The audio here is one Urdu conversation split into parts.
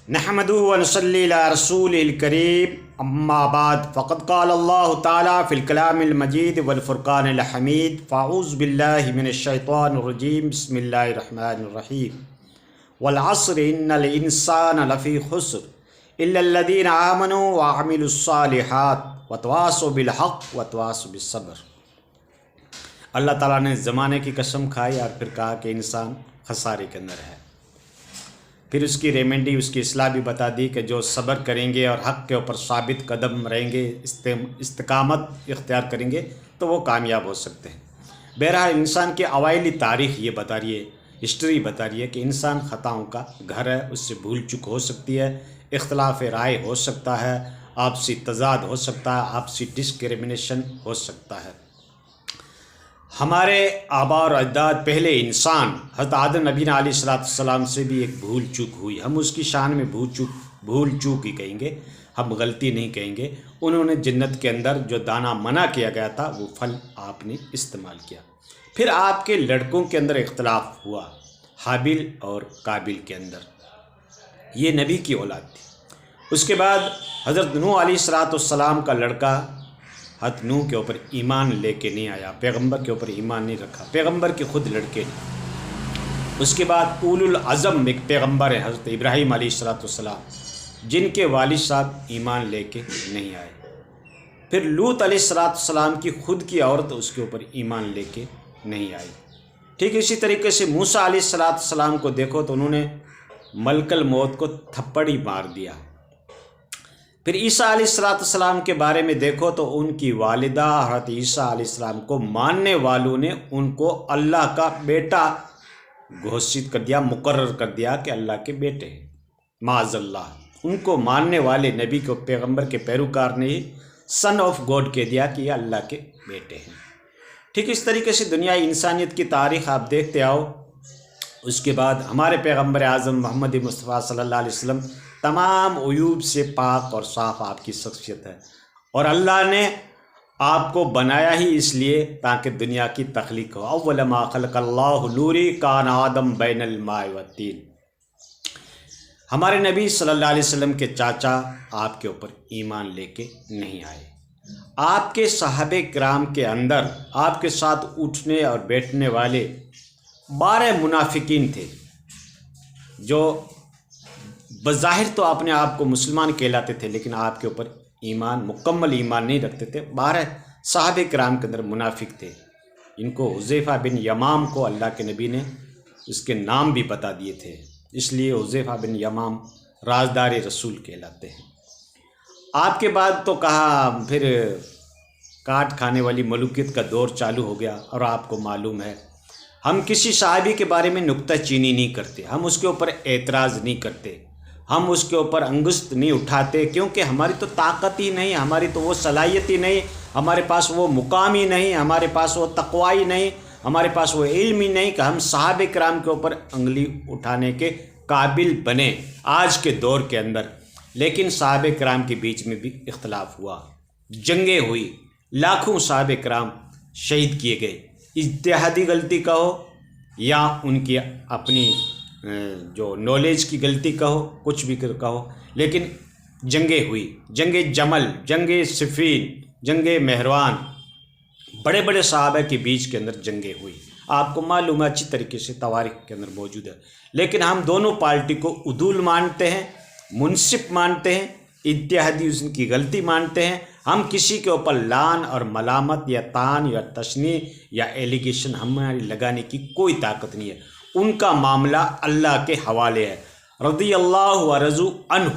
نحمدہ و نصلی علی رسولہ الکریم اما بعد فقد قال اللہ تعالی فی الکلام المجید والفرقان الحمید فاعوذ باللہ من الشیطان الرجیم بسم اللہ الرحمن الرحیم والعصر ان الانسان لفی خسر الا الذین آمنوا وعملوا الصالحات وتواصوا بالحق وتواصوا بالصبر۔ اللہ تعالیٰ نے زمانے کی قسم کھائی اور پھر کہا کہ انسان خسارے کے اندر ہے۔ پھر اس کی ریمیڈی، اس کی اصلاح بھی بتا دی کہ جو صبر کریں گے اور حق کے اوپر ثابت قدم رہیں گے، استقامت اختیار کریں گے تو وہ کامیاب ہو سکتے ہیں۔ بہرحال انسان کی اوائلی تاریخ یہ بتا رہی ہے، ہسٹری بتا رہی ہے کہ انسان خطاؤں کا گھر ہے، اس سے بھول چک ہو سکتی ہے، اختلاف رائے ہو سکتا ہے، آپسی تضاد ہو سکتا ہے، آپسی ڈسکریمنیشن ہو سکتا ہے۔ ہمارے آباء اور اجداد پہلے انسان حضرت آدم نبی علیہ السلام سے بھی ایک بھول چوک ہوئی۔ ہم اس کی شان میں بھول چوک ہی کہیں گے، ہم غلطی نہیں کہیں گے۔ انہوں نے جنت کے اندر جو دانہ منع کیا گیا تھا وہ پھل آپ نے استعمال کیا۔ پھر آپ کے لڑکوں کے اندر اختلاف ہوا، حابیل اور قابیل کے اندر، یہ نبی کی اولاد تھی۔ اس کے بعد حضرت نوح علیہ السلام کا لڑکا حضرت نوح کے اوپر ایمان لے کے نہیں آیا، پیغمبر کے اوپر ایمان نہیں رکھا، پیغمبر کے خود لڑکے نہیں۔ اس کے بعد اولو العزم ایک پیغمبر ہے حضرت ابراہیم علیہ السلام، جن کے والد صاحب ایمان لے کے نہیں آئے۔ پھر لوط علیہ السلام کی خود کی عورت اس کے اوپر ایمان لے کے نہیں آئی۔ ٹھیک اسی طریقے سے موسیٰ علیہ السلام کو دیکھو تو انہوں نے ملک الموت کو تھپڑ ہی مار دیا۔ پھر عیسیٰ علیہ السلام کے بارے میں دیکھو تو ان کی والدہ حضرت عیسیٰ علیہ السلام کو ماننے والوں نے ان کو اللہ کا بیٹا گھوشت کر دیا، مقرر کر دیا کہ اللہ کے بیٹے ہیں، معاذ اللہ۔ ان کو ماننے والے نبی کو، پیغمبر کے پیروکار نے ہی سن آف گاڈ کہہ دیا کہ یہ اللہ کے بیٹے ہیں۔ ٹھیک اس طریقے سے دنیا انسانیت کی تاریخ آپ دیکھتے آؤ۔ اس کے بعد ہمارے پیغمبر اعظم محمد مصطفیٰ صلی اللہ علیہ وسلم تمام عیوب سے پاک اور صاف آپ کی شخصیت ہے، اور اللہ نے آپ کو بنایا ہی اس لیے تاکہ دنیا کی تخلیق ہو۔ اول ما خلق اللہ نوری کان آدم بین الماء والطین۔ ہمارے نبی صلی اللہ علیہ وسلم کے چاچا آپ کے اوپر ایمان لے کے نہیں آئے۔ آپ کے صحابہ کرام کے اندر آپ کے ساتھ اٹھنے اور بیٹھنے والے 12 منافقین تھے، جو بظاہر تو اپنے آپ کو مسلمان کہلاتے تھے لیکن آپ کے اوپر ایمان، مکمل ایمان نہیں رکھتے تھے۔ 12 صحابہ کرام کے اندر منافق تھے، ان کو حذیفہ بن یمام کو اللہ کے نبی نے اس کے نام بھی بتا دیے تھے، اس لیے حذیفہ بن یمام رازدار رسول کہلاتے ہیں۔ آپ کے بعد تو کہا پھر کاٹ کھانے والی ملوکیت کا دور چالو ہو گیا، اور آپ کو معلوم ہے ہم کسی صحابی کے بارے میں نکتہ چینی نہیں کرتے، ہم اس کے اوپر اعتراض نہیں کرتے، ہم اس کے اوپر انگشت نہیں اٹھاتے، کیونکہ ہماری تو طاقت ہی نہیں، ہماری تو وہ صلاحیت ہی نہیں، ہمارے پاس وہ مقام ہی نہیں، ہمارے پاس وہ تقوی ہی نہیں، ہمارے پاس وہ علم ہی نہیں کہ ہم صحابہ کرام کے اوپر انگلی اٹھانے کے قابل بنیں آج کے دور کے اندر۔ لیکن صحابہ کرام کے بیچ میں بھی اختلاف ہوا، جنگیں ہوئی، لاکھوں صحابہ کرام شہید کیے گئے۔ اجتہادی غلطی کہو یا ان کی اپنی جو نالج کی غلطی کہو، کچھ بھی کہو، لیکن جنگیں ہوئی، جنگ جمل، جنگ صفین، جنگ مہروان، بڑے بڑے صحابہ کے بیچ کے اندر جنگیں ہوئی۔ آپ کو معلوم ہے، اچھی طریقے سے تواریخ کے اندر موجود ہے۔ لیکن ہم دونوں پارٹی کو عدول مانتے ہیں، منصف مانتے ہیں، اتحادی ان کی غلطی مانتے ہیں۔ ہم کسی کے اوپر لعن اور ملامت یا طعن یا تشنیع یا ایلیگیشن ہماری لگانے کی کوئی طاقت نہیں ہے۔ ان کا معاملہ اللہ کے حوالے ہے۔ رضی اللہ و رضوا عنہ،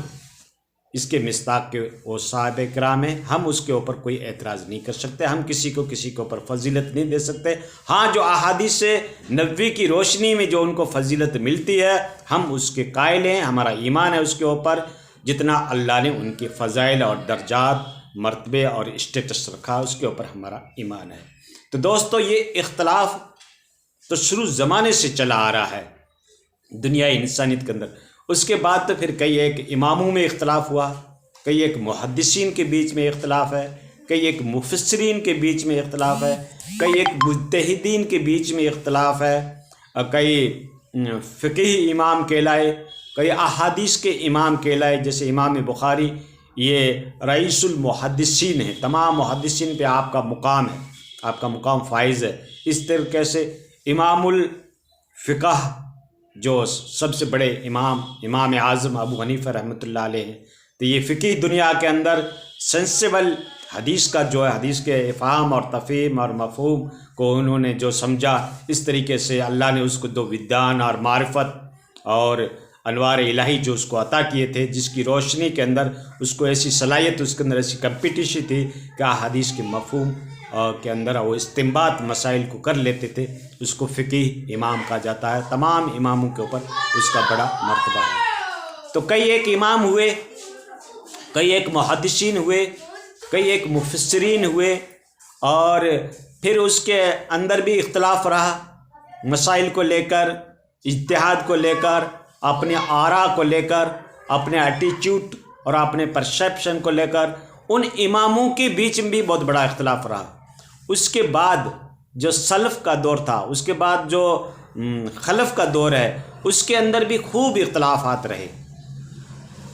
اس کے مصداق کے وہ صحابہ کرام ہیں، ہم اس کے اوپر کوئی اعتراض نہیں کر سکتے، ہم کسی کے اوپر فضیلت نہیں دے سکتے۔ ہاں، جو احادیث نبوی کی روشنی میں جو ان کو فضیلت ملتی ہے ہم اس کے قائل ہیں، ہمارا ایمان ہے اس کے اوپر، جتنا اللہ نے ان کے فضائل اور درجات، مرتبے اور اسٹیٹس رکھا اس کے اوپر ہمارا ایمان ہے۔ تو دوستو، یہ اختلاف تو شروع زمانے سے چلا آ رہا ہے دنیا انسانیت کے اندر۔ اس کے بعد تو پھر کئی ایک اماموں میں اختلاف ہوا، کئی ایک محدثین کے بیچ میں اختلاف ہے، کئی ایک مفسرین کے بیچ میں اختلاف ہے، کئی ایک مجتہدین کے بیچ میں اختلاف ہے، کئی فقہی امام کہلائے، کئی احادیث کے امام کہلائے، جیسے امام بخاری یہ رئیس المحدثین ہیں، تمام محدثین پہ آپ کا مقام ہے، آپ کا مقام فائز ہے۔ اس طریقے سے امام الفقہ جو سب سے بڑے امام اعظم ابو حنیفہ رحمۃ اللہ علیہ ہیں، تو یہ فقہی دنیا کے اندر سینسیبل حدیث کا جو ہے، حدیث کے افہام اور تفہیم اور مفہوم کو انہوں نے جو سمجھا، اس طریقے سے اللہ نے اس کو دو ودان اور معرفت اور انوار الہی جو اس کو عطا کیے تھے، جس کی روشنی کے اندر اس کو ایسی صلاحیت، اس کے اندر ایسی کمپٹیشن تھی کہ حدیث کے مفہوم کے اندر وہ استنباط مسائل کو کر لیتے تھے، اس کو فقیہ امام کہا جاتا ہے۔ تمام اماموں کے اوپر اس کا بڑا مرتبہ ہے۔ تو کئی ایک امام ہوئے، کئی ایک محدثین ہوئے، کئی ایک مفسرین ہوئے، اور پھر اس کے اندر بھی اختلاف رہا، مسائل کو لے کر، اجتہاد کو لے کر، اپنے آراء کو لے کر، اپنے ایٹیچیوڈ اور اپنے پرسیپشن کو لے کر، ان اماموں کے بیچ میں بھی بہت بڑا اختلاف رہا۔ اس کے بعد جو سلف کا دور تھا، اس کے بعد جو خلف کا دور ہے، اس کے اندر بھی خوب اختلافات رہے۔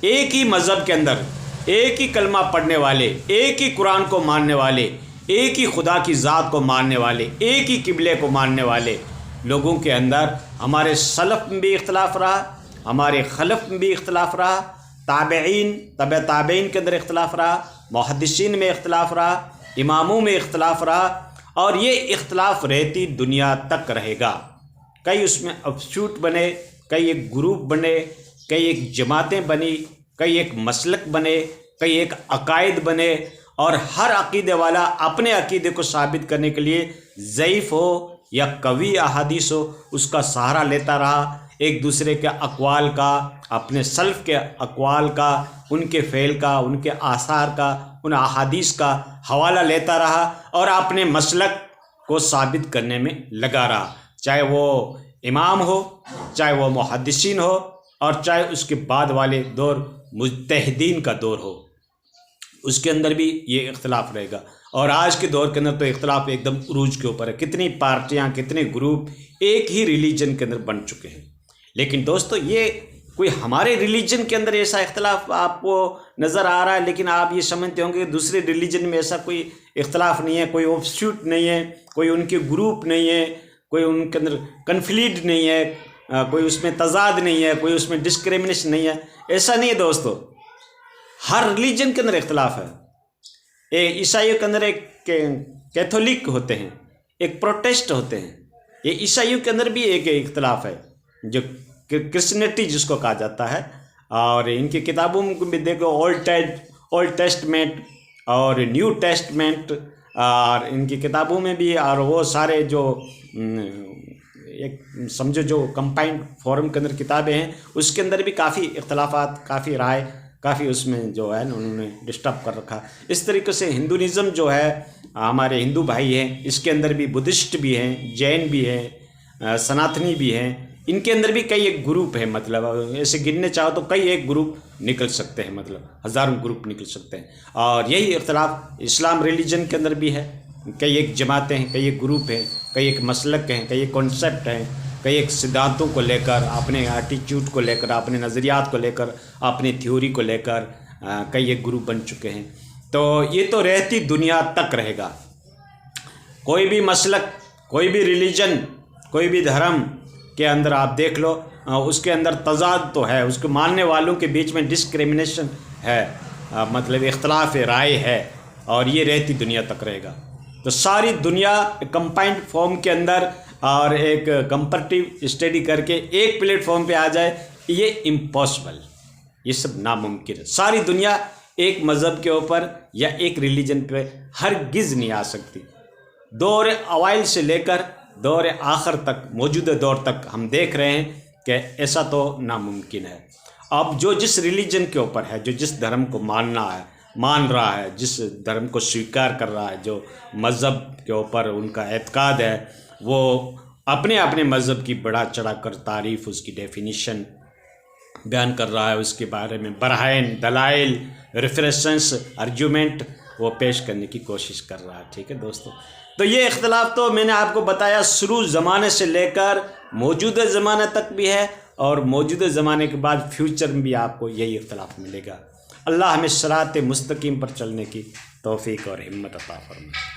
ایک ہی مذہب کے اندر، ایک ہی کلمہ پڑھنے والے، ایک ہی قرآن کو ماننے والے، ایک ہی خدا کی ذات کو ماننے والے، ایک ہی قبلے کو ماننے والے لوگوں کے اندر ہمارے سلف میں بھی اختلاف رہا، ہمارے خلف میں بھی اختلاف رہا، تابعین، تبع تابعین کے اندر اختلاف رہا، محدثین میں اختلاف رہا، اماموں میں اختلاف رہا، اور یہ اختلاف رہتی دنیا تک رہے گا۔ کئی اس میں افسوٹ بنے، کئی ایک گروپ بنے، کئی ایک جماعتیں بنی، کئی ایک مسلک بنے، کئی ایک عقائد بنے، اور ہر عقیدے والا اپنے عقیدے کو ثابت کرنے کے لیے ضعیف ہو یا قوی احادیث ہو، اس کا سہارا لیتا رہا، ایک دوسرے کے اقوال کا، اپنے سلف کے اقوال کا، ان کے فعل کا، ان کے آثار کا، ان احادیث کا حوالہ لیتا رہا، اور اپنے مسلک کو ثابت کرنے میں لگا رہا، چاہے وہ امام ہو، چاہے وہ محدثین ہو، اور چاہے اس کے بعد والے دور مجتہدین کا دور ہو، اس کے اندر بھی یہ اختلاف رہے گا۔ اور آج کے دور کے اندر تو اختلاف ایک دم عروج کے اوپر ہے، کتنی پارٹیاں، کتنے گروپ ایک ہی ریلیجن کے اندر بن چکے ہیں۔ لیکن دوستو، یہ کوئی ہمارے ریلیجن کے اندر ایسا اختلاف آپ کو نظر آ رہا ہے، لیکن آپ یہ سمجھتے ہوں گے کہ دوسرے ریلیجن میں ایسا کوئی اختلاف نہیں ہے، کوئی آفشوٹ نہیں ہے، کوئی ان کے گروپ نہیں ہے، کوئی ان کے اندر کنفلکٹ نہیں ہے، کوئی اس میں تضاد نہیں ہے، کوئی اس میں ڈسکریمنیشن نہیں ہے۔ ایسا نہیں ہے دوستو، ہر ریلیجن کے اندر اختلاف ہے۔ عیسائیوں کے اندر ایک کیتھولک ہوتے ہیں، ایک پروٹسٹ ہوتے ہیں، یہ عیسائیوں کے اندر بھی ایک اختلاف ہے، جو کرسچنٹی جس کو کہا جاتا ہے۔ اور ان کی کتابوں میں بھی دیکھو، اولڈ ٹیسٹمنٹ اور نیو ٹیسٹمنٹ، اور ان کی کتابوں میں بھی، اور وہ سارے جو ایک سمجھو جو کمپائنڈ فارم کے اندر کتابیں ہیں، اس کے اندر بھی کافی اختلافات، کافی رائے، کافی اس میں جو ہے انہوں نے ڈسٹرب کر رکھا۔ اس طریقے سے ہندوازم جو ہے، ہمارے ہندو بھائی ہیں، اس کے اندر بھی بدھسٹ بھی ہیں، جین بھی ہیں، سناتنی بھی ہیں، ان کے اندر بھی کئی ایک گروپ ہیں، مطلب ایسے گننے چاہو تو کئی ایک گروپ نکل سکتے ہیں، مطلب ہزاروں گروپ نکل سکتے ہیں۔ اور یہی اختلاف اسلام ریلیجن کے اندر بھی ہے، کئی ایک جماعتیں ہیں، کئی ایک گروپ ہیں، کئی ایک مسلک ہیں، کئی ایک کانسیپٹ ہیں، کئی ایک سدھانتوں کو لے کر، اپنے ایٹیچیوڈ کو لے کر، اپنے نظریات کو لے کر، اپنی تھیوری کو لے کر کئی ایک گروپ بن چکے ہیں۔ تو یہ تو رہتی دنیا تک رہے گا۔ کوئی بھی مسلک، کوئی بھی ریلیجن، کوئی بھی دھرم کے اندر آپ دیکھ لو، اس کے اندر تضاد تو ہے، اس کو ماننے والوں کے بیچ میں ڈسکریمنیشن ہے، مطلب اختلاف رائے ہے، اور یہ رہتی دنیا تک رہے گا۔ تو ساری دنیا کمپائنڈ فارم کے اندر اور ایک کمپریٹیو اسٹڈی کر کے ایک پلیٹ فارم پہ آ جائے، یہ امپاسبل، یہ سب ناممکن ہے۔ ساری دنیا ایک مذہب کے اوپر یا ایک ریلیجن پہ ہرگز نہیں آ سکتی۔ دور اوائل سے لے کر دور آخر تک، موجودہ دور تک ہم دیکھ رہے ہیں کہ ایسا تو ناممکن ہے۔ اب جو جس ریلیجن کے اوپر ہے، جو جس دھرم کو مان رہا ہے، جس دھرم کو سویکار کر رہا ہے، جو مذہب کے اوپر ان کا اعتقاد ہے، وہ اپنے اپنے مذہب کی بڑا چڑھا کر تعریف، اس کی ڈیفینیشن بیان کر رہا ہے، اس کے بارے میں برہین، دلائل، ریفریسنس، ارگیومنٹ وہ پیش کرنے کی کوشش کر رہا ہے۔ ٹھیک ہے دوستو، تو یہ اختلاف تو میں نے آپ کو بتایا شروع زمانے سے لے کر موجودہ زمانے تک بھی ہے، اور موجودہ زمانے کے بعد فیوچر میں بھی آپ کو یہی اختلاف ملے گا۔ اللہ ہمیں صراط مستقیم پر چلنے کی توفیق اور ہمت عطا فرمائے۔